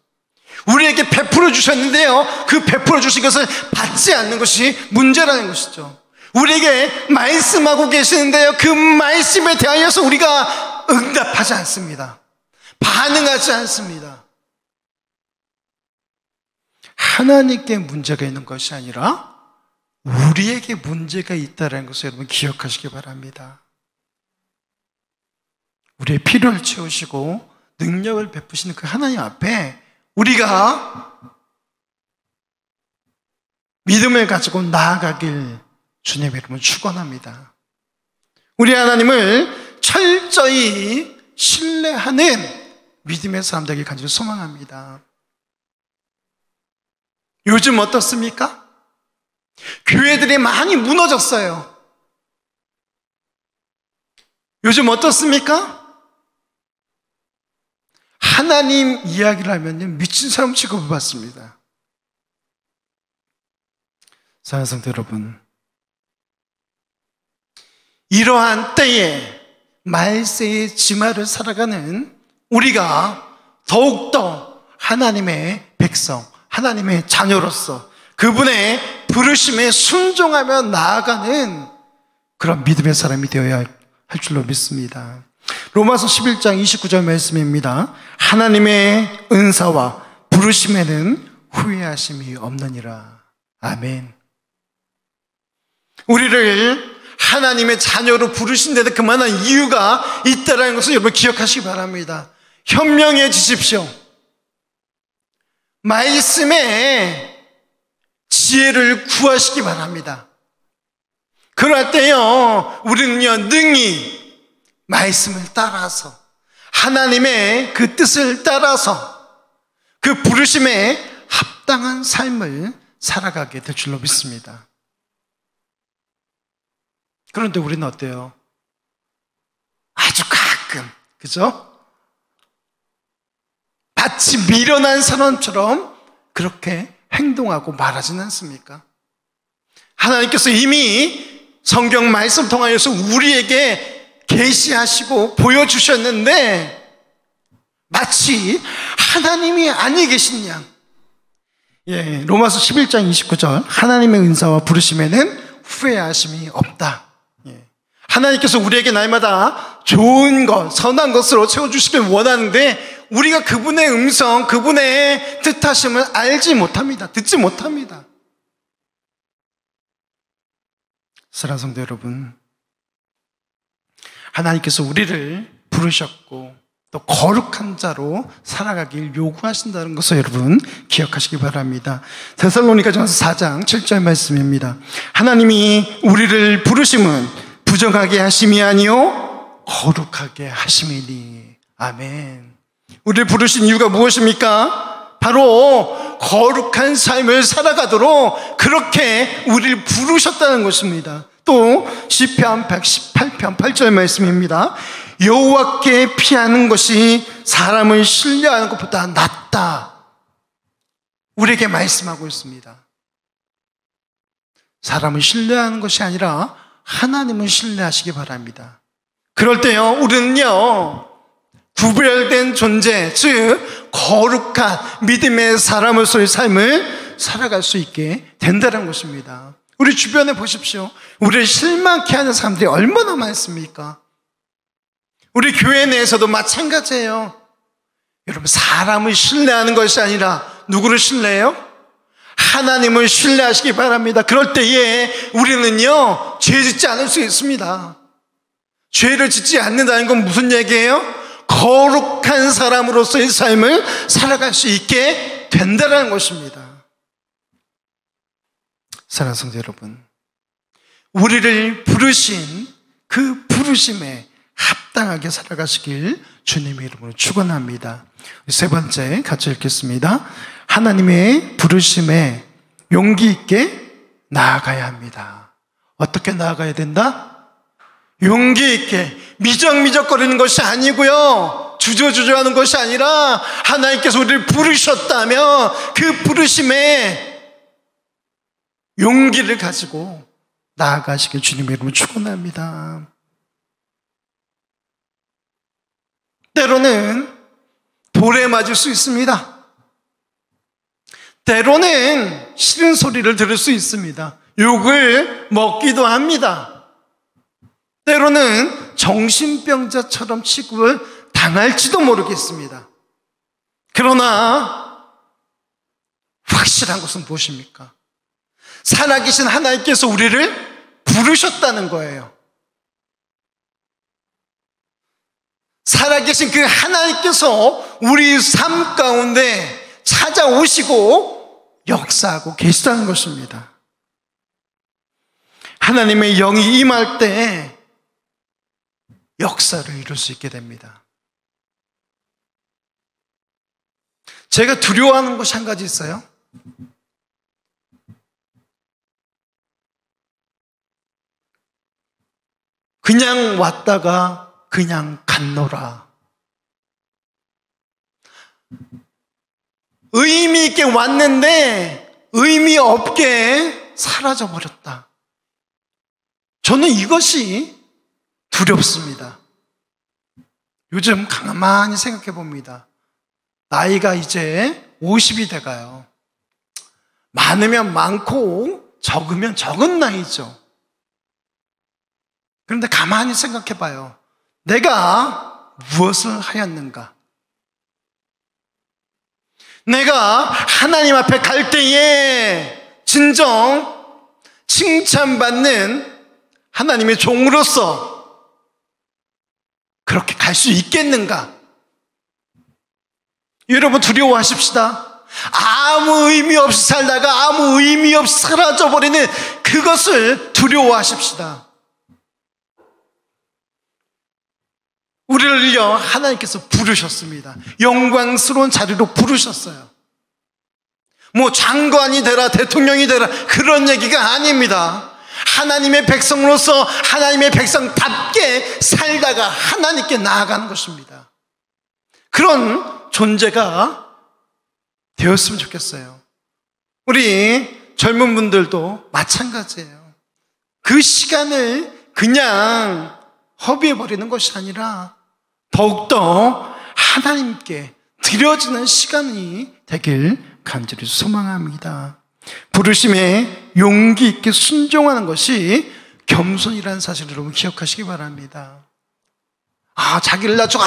우리에게 베풀어 주셨는데요, 그 베풀어 주신 것을 받지 않는 것이 문제라는 것이죠. 우리에게 말씀하고 계시는데요, 그 말씀에 대하여서 우리가 응답하지 않습니다. 반응하지 않습니다. 하나님께 문제가 있는 것이 아니라 우리에게 문제가 있다는 것을 여러분 기억하시기 바랍니다. 우리의 필요를 채우시고 능력을 베푸시는 그 하나님 앞에 우리가 믿음을 가지고 나아가길 주님의 이름으로 축원합니다. 우리 하나님을 철저히 신뢰하는 믿음의 사람들에게 간절히 소망합니다. 요즘 어떻습니까? 교회들이 많이 무너졌어요. 요즘 어떻습니까? 하나님 이야기를 하면 미친 사람 취급을 받습니다. 사랑하는 성도 여러분, 이러한 때에 말세의 지마를 살아가는 우리가 더욱더 하나님의 백성, 하나님의 자녀로서 그분의 부르심에 순종하며 나아가는 그런 믿음의 사람이 되어야 할 줄로 믿습니다. 로마서 11장 29절 말씀입니다. 하나님의 은사와 부르심에는 후회하심이 없느니라. 아멘. 우리를 하나님의 자녀로 부르신 데도 그만한 이유가 있다는 것을 여러분 기억하시기 바랍니다. 현명해지십시오. 말씀에 지혜를 구하시기 바랍니다. 그럴 때요, 우리는요, 능히 말씀을 따라서 하나님의 그 뜻을 따라서 그 부르심에 합당한 삶을 살아가게 될 줄로 믿습니다. 그런데 우리는 어때요? 아주 가끔, 그죠? 마치 미련한 사람처럼 그렇게 행동하고 말하지는 않습니까? 하나님께서 이미 성경 말씀 통하여서 우리에게 계시하시고 보여주셨는데 마치 하나님이 아니 계신 양. 로마서 11장 29절 하나님의 은사와 부르심에는 후회하심이 없다. 하나님께서 우리에게 날마다 좋은 것, 선한 것으로 채워주시길 원하는데 우리가 그분의 음성, 그분의 뜻하심을 알지 못합니다. 듣지 못합니다. 사랑하는 성도 여러분, 하나님께서 우리를 부르셨고 또 거룩한 자로 살아가길 요구하신다는 것을 여러분 기억하시기 바랍니다. 데살로니가전서 4장 7절 말씀입니다. 하나님이 우리를 부르심은 부정하게 하심이 아니요 거룩하게 하심이니. 아멘. 우리를 부르신 이유가 무엇입니까? 바로 거룩한 삶을 살아가도록 그렇게 우리를 부르셨다는 것입니다. 또 시편 118편 8절 말씀입니다. 여호와께 피하는 것이 사람을 신뢰하는 것보다 낫다. 우리에게 말씀하고 있습니다. 사람을 신뢰하는 것이 아니라 하나님을 신뢰하시기 바랍니다. 그럴 때요, 우리는요, 구별된 존재, 즉 거룩한 믿음의 사람으로서의 삶을 살아갈 수 있게 된다는 것입니다. 우리 주변에 보십시오. 우리를 실망케 하는 사람들이 얼마나 많습니까? 우리 교회 내에서도 마찬가지예요. 여러분, 사람을 신뢰하는 것이 아니라 누구를 신뢰해요? 하나님을 신뢰하시기 바랍니다. 그럴 때에 우리는요, 죄 짓지 않을 수 있습니다. 죄를 짓지 않는다는 건 무슨 얘기예요? 거룩한 사람으로서의 삶을 살아갈 수 있게 된다는 것입니다. 사랑하는 성도 여러분, 우리를 부르신 그 부르심에 합당하게 살아가시길 주님의 이름으로 축원합니다. 세 번째 같이 읽겠습니다. 하나님의 부르심에 용기 있게 나아가야 합니다. 어떻게 나아가야 된다? 용기 있게. 미적미적거리는 것이 아니고요, 주저주저하는 것이 아니라 하나님께서 우리를 부르셨다면 그 부르심에 용기를 가지고 나아가시길 주님의 이름으로 축원합니다. 때로는 돌에 맞을 수 있습니다. 때로는 싫은 소리를 들을 수 있습니다. 욕을 먹기도 합니다. 때로는 정신병자처럼 취급을 당할지도 모르겠습니다. 그러나 확실한 것은 무엇입니까? 살아계신 하나님께서 우리를 부르셨다는 거예요. 살아계신 그 하나님께서 우리 삶 가운데 찾아오시고 역사하고 계시다는 것입니다. 하나님의 영이 임할 때 역사를 이룰 수 있게 됩니다. 제가 두려워하는 것이 한 가지 있어요. 그냥 왔다가 그냥 갔노라. 의미 있게 왔는데 의미 없게 사라져버렸다. 저는 이것이 두렵습니다. 요즘 가만히 생각해 봅니다. 나이가 이제 50이 돼가요. 많으면 많고 적으면 적은 나이죠. 그런데 가만히 생각해 봐요. 내가 무엇을 하였는가? 내가 하나님 앞에 갈 때에 진정 칭찬받는 하나님의 종으로서 그렇게 갈 수 있겠는가? 여러분, 두려워하십시다. 아무 의미 없이 살다가 아무 의미 없이 사라져버리는 그것을 두려워하십시다. 우리를요, 하나님께서 부르셨습니다. 영광스러운 자리로 부르셨어요. 뭐 장관이 되라, 대통령이 되라, 그런 얘기가 아닙니다. 하나님의 백성으로서 하나님의 백성답게 살다가 하나님께 나아가는 것입니다. 그런 존재가 되었으면 좋겠어요. 우리 젊은 분들도 마찬가지예요. 그 시간을 그냥 허비해버리는 것이 아니라 더욱더 하나님께 드려지는 시간이 되길 간절히 소망합니다. 부르심에 용기 있게 순종하는 것이 겸손이라는 사실을 여러분 기억하시기 바랍니다. 자기를 낮추고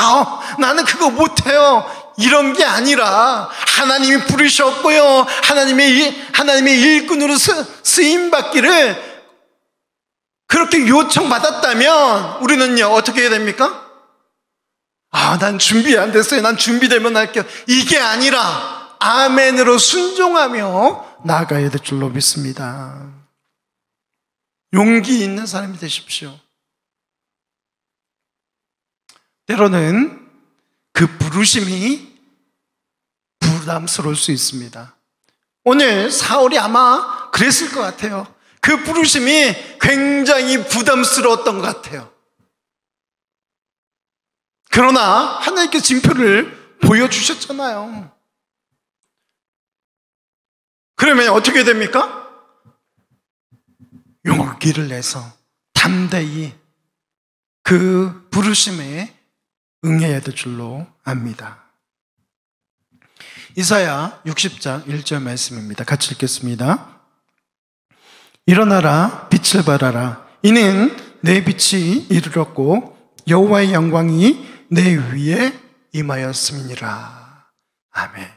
나는 그거 못해요, 이런 게 아니라 하나님이 부르셨고요, 하나님의 일꾼으로 쓰임받기를 그렇게 요청받았다면 우리는요, 어떻게 해야 됩니까? 난 준비 안 됐어요. 난 준비되면 할게요. 이게 아니라 아멘으로 순종하며 나아가야 될 줄로 믿습니다. 용기 있는 사람이 되십시오. 때로는 그 부르심이 부담스러울 수 있습니다. 오늘 사울이 아마 그랬을 것 같아요. 그 부르심이 굉장히 부담스러웠던 것 같아요. 그러나 하나님께 징표를 보여주셨잖아요. 그러면 어떻게 됩니까? 용기를 내서 담대히 그 부르심에 응해야 될 줄로 압니다. 이사야 60장 1절 말씀입니다. 같이 읽겠습니다. 일어나라, 빛을 발하라. 이는 내 빛이 이르렀고 여호와의 영광이 내 위에 임하였음이니라. 아멘.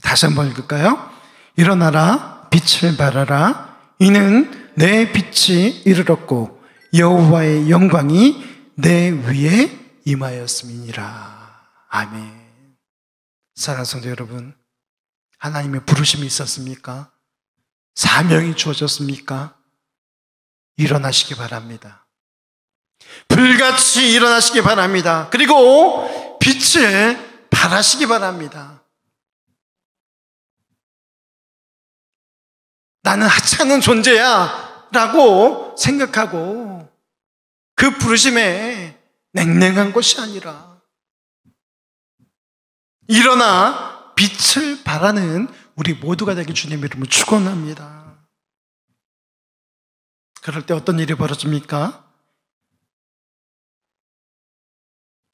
다시 한번 읽을까요? 일어나라, 빛을 발하라. 이는 내 빛이 이르렀고 여호와의 영광이 내 위에 임하였음이니라. 아멘. 사랑하는 성도 여러분, 하나님의 부르심이 있었습니까? 사명이 주어졌습니까? 일어나시기 바랍니다. 불같이 일어나시기 바랍니다. 그리고 빛을 발하시기 바랍니다. 나는 하찮은 존재야 라고 생각하고 그 부르심에 냉랭한 것이 아니라 일어나 빛을 발하는 우리 모두가 되길 주님의 이름으로 축원합니다. 그럴 때 어떤 일이 벌어집니까?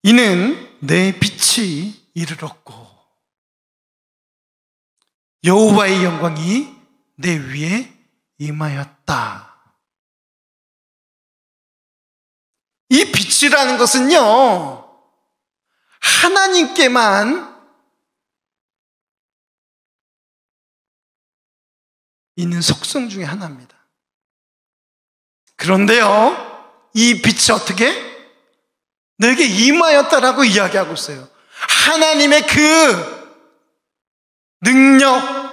이는 내 빛이 이르렀고 여호와의 영광이 내 위에 임하였다. 이 빛이라는 것은요, 하나님께만 있는 속성 중에 하나입니다. 그런데요, 이 빛이 어떻게? 내게 임하였다라고 이야기하고 있어요. 하나님의 그 능력,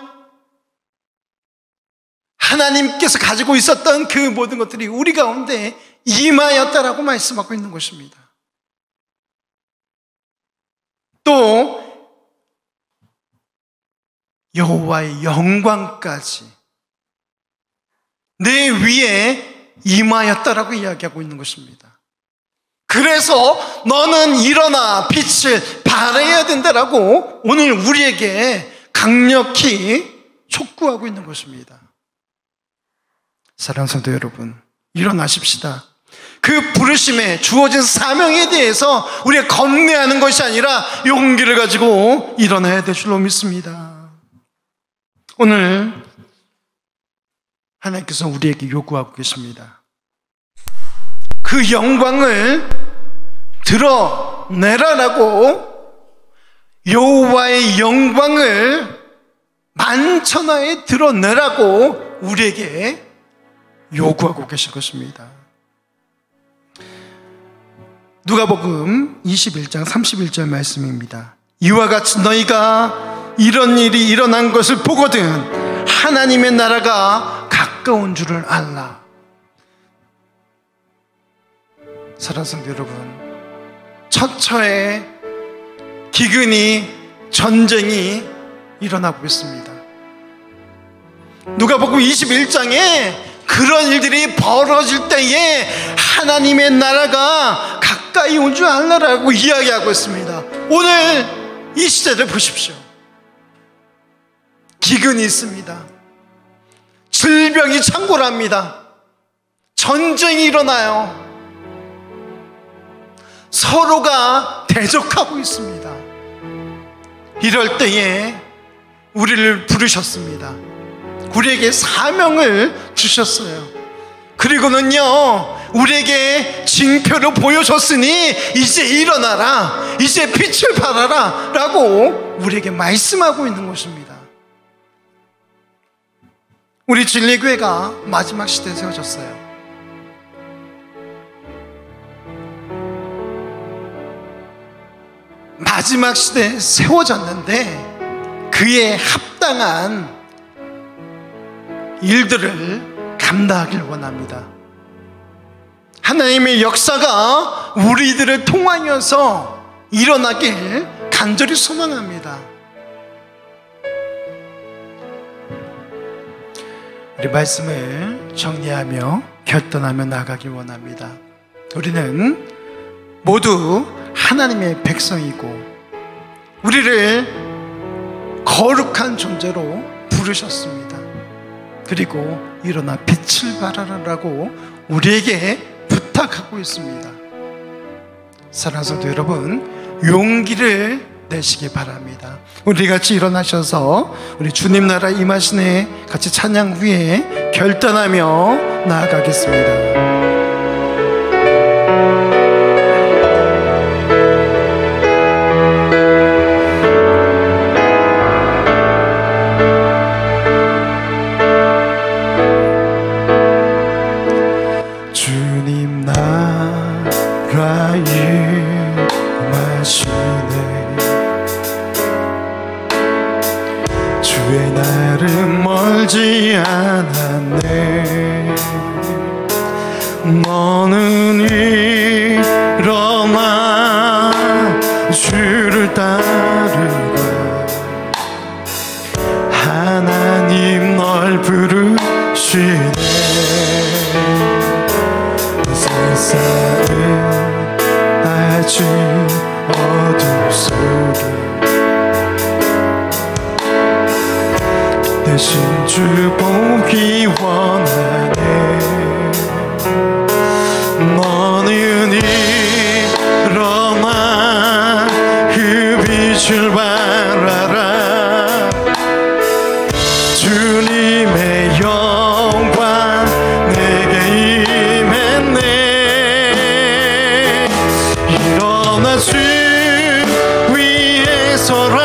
하나님께서 가지고 있었던 그 모든 것들이 우리 가운데 임하였다라고 말씀하고 있는 것입니다. 또 여호와의 영광까지 내 위에 임하였다라고 이야기하고 있는 것입니다. 그래서 너는 일어나 빛을 발해야 된다라고 오늘 우리에게 강력히 촉구하고 있는 것입니다. 사랑하는 성도 여러분, 일어나십시다. 그 부르심에 주어진 사명에 대해서 우리가 겁내하는 것이 아니라 용기를 가지고 일어나야 될 줄로 믿습니다. 오늘 하나님께서 우리에게 요구하고 계십니다. 그 영광을 드러내라라고, 여호와의 영광을 만천하에 드러내라고 우리에게 요구하고 계신 것입니다. 누가복음 21장 31절 말씀입니다. 이와 같이 너희가 이런 일이 일어난 것을 보거든 하나님의 나라가 가까운 줄을 알라. 사랑하는 성도 여러분, 처처에 기근이, 전쟁이 일어나고 있습니다. 누가복음 21장에 그런 일들이 벌어질 때에 하나님의 나라가 가까이 온 줄 알라라고 이야기하고 있습니다. 오늘 이 시대를 보십시오. 기근이 있습니다. 질병이 창궐합니다. 전쟁이 일어나요. 서로가 대적하고 있습니다. 이럴 때에 우리를 부르셨습니다. 우리에게 사명을 주셨어요. 그리고는요, 우리에게 징표를 보여줬으니 이제 일어나라, 이제 빛을 발하라 라고 우리에게 말씀하고 있는 것입니다. 우리 진리교회가 마지막 시대에 세워졌어요. 마지막 시대에 세워졌는데 그에 합당한 일들을 감당하길 원합니다. 하나님의 역사가 우리들을 통하여서 일어나길 간절히 소망합니다. 우리 말씀을 정리하며 결단하며 나아가길 원합니다. 우리는 모두 하나님의 백성이고 우리를 거룩한 존재로 부르셨습니다. 그리고 일어나 빛을 발하라고 우리에게 부탁하고 있습니다. 사랑하는 성도 여러분, 용기를 내시기 바랍니다. 우리 같이 일어나셔서 우리 주님 나라 임하시네 같이 찬양 후에 결단하며 나아가겠습니다. 주님 나라 임하시네 주의 날은 멀지 않았네. 너는 일어나 주를 따르라. 하나님 널 부르시네. 세상은 아직 어둠 속에 대신 주 보기 원하네. 너는 일어나 그 빛을 발하라. 주님의 영광 내게 임했네. 일어나 주 위에 서라.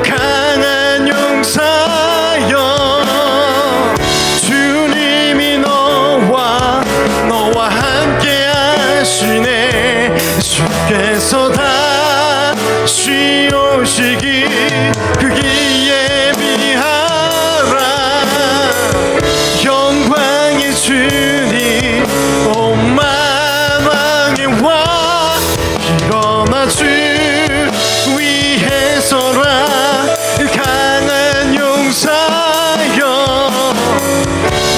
강한 용사여 주님이 너와 함께 하시네. 주께서 다시 오시기 그기에 비하라. 영광의 주님 온 만왕의 왕 일어나 주 위에 서라. 강한 용사여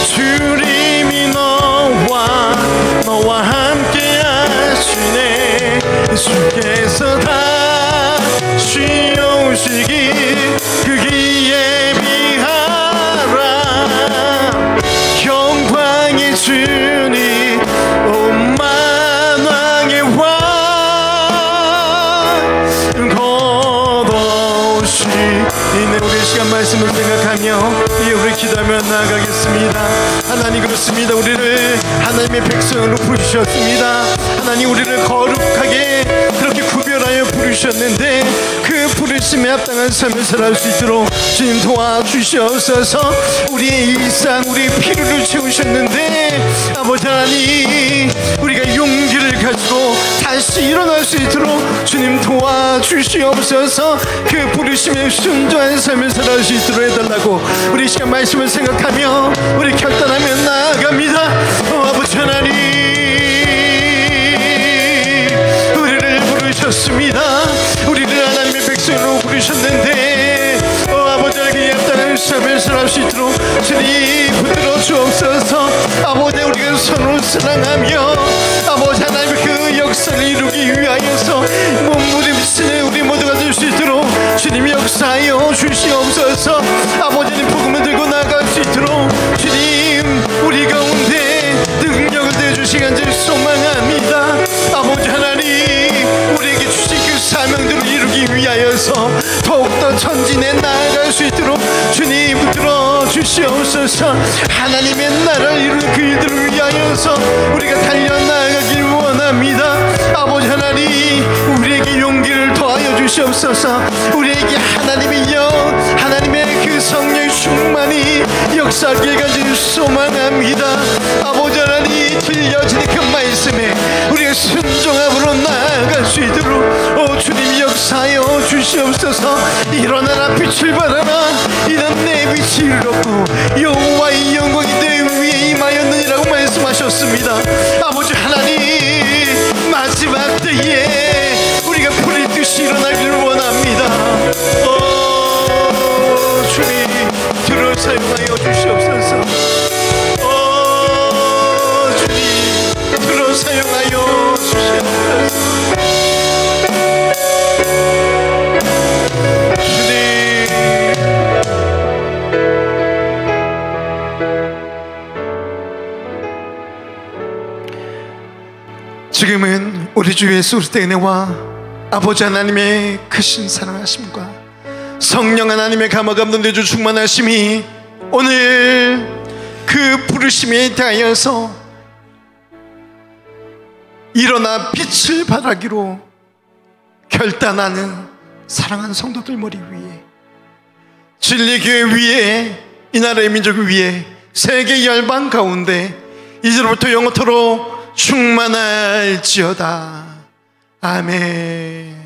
주님이 너와 함께 하시네. 주께서 다시 오시기 그기에 비하라. 영광의 주님 온 만왕의 왕 걷어오시네. 우리 시간 말씀을 생각하며 이제 우리 기도하며 나아가겠습니다. 하나님, 그렇습니다. 우리를 하나님의 백성으로 부르셨습니다. 하나님, 우리를 거룩하게 그렇게 구별하여 부르셨는데 그 부르심에 합당한 삶을 살아갈 수 있도록 주님 도와주시옵소서. 우리의 일상, 우리의 필요를 채우셨는데 아버지 하나님, 우리가 용기를 가지고 다시 일어날 수 있도록 주님 도와주시옵소서. 그 부르심에 순종한 삶을 살아갈 수 있도록 해달라고 우리 시간 말씀을 생각하며 우리 결단하며 나아갑니다. 아버지 하나님, 우리를 부르셨습니다. 우리를 하나님의 백성으로 부르셨는데 아버지 하나님, 합당한 삶을 살아갈 수 있도록 주님 붙들어 주옵소서. 아버지, 우리가 서로 사랑하며 아버지 하나님 그 역사를 이루기 위하여서 몸부림치는 우리 모두가 될 수 있도록 주님 역사하여 주시옵소서. 아버지님, 복음을 들고 나아갈 수 있도록 주님 우리 가운데 능력을 내주시기 간절히 소망합니다. 아버지 하나님, 우리에게 주신 그 사명들을 이루기 위하여서 더욱더 전진해 나아갈 수 있도록 주님 붙들어 주시옵소서. 하나님의 나라를 이루는 그 일들을 위하여서 우리가 달려나가길 원합니다. 아버지 하나님, 우리에게 용기를 더하여 주시옵소서. 우리에게 하나님의 영, 하나님의 그 성령의 충만이 역사하길 간절히 소망합니다. 아버지 하나님, 들려지는 그 말씀에 우리가 순종함으로 나아갈 수 있도록 주님 주옵소서. 일어나라 빛을 발하라. 이는 내 빛이 이르렀고 여호와의 영광이 내 위에 임하였느니라고 말씀하셨습니다. 아버지 하나님, 마지막 때에 우리가 불의 뜻이 일어나기를 원합니다. 주님, 들어 사용하여 주시옵소서. 주님, 들어 사용하여 주시옵소서. 지금은 우리 주 예수 그리스도의 은혜와 아버지 하나님의 크신 사랑하심과 성령 하나님의 감화감동 내주 충만하심이 오늘 그 부르심에 대하여서 일어나 빛을 발하기로 결단하는 사랑하는 성도들 머리 위에, 진리교회 위에, 이 나라의 민족 위에, 세계 열방 가운데 이제로부터 영원토록 충만할지어다. 아멘.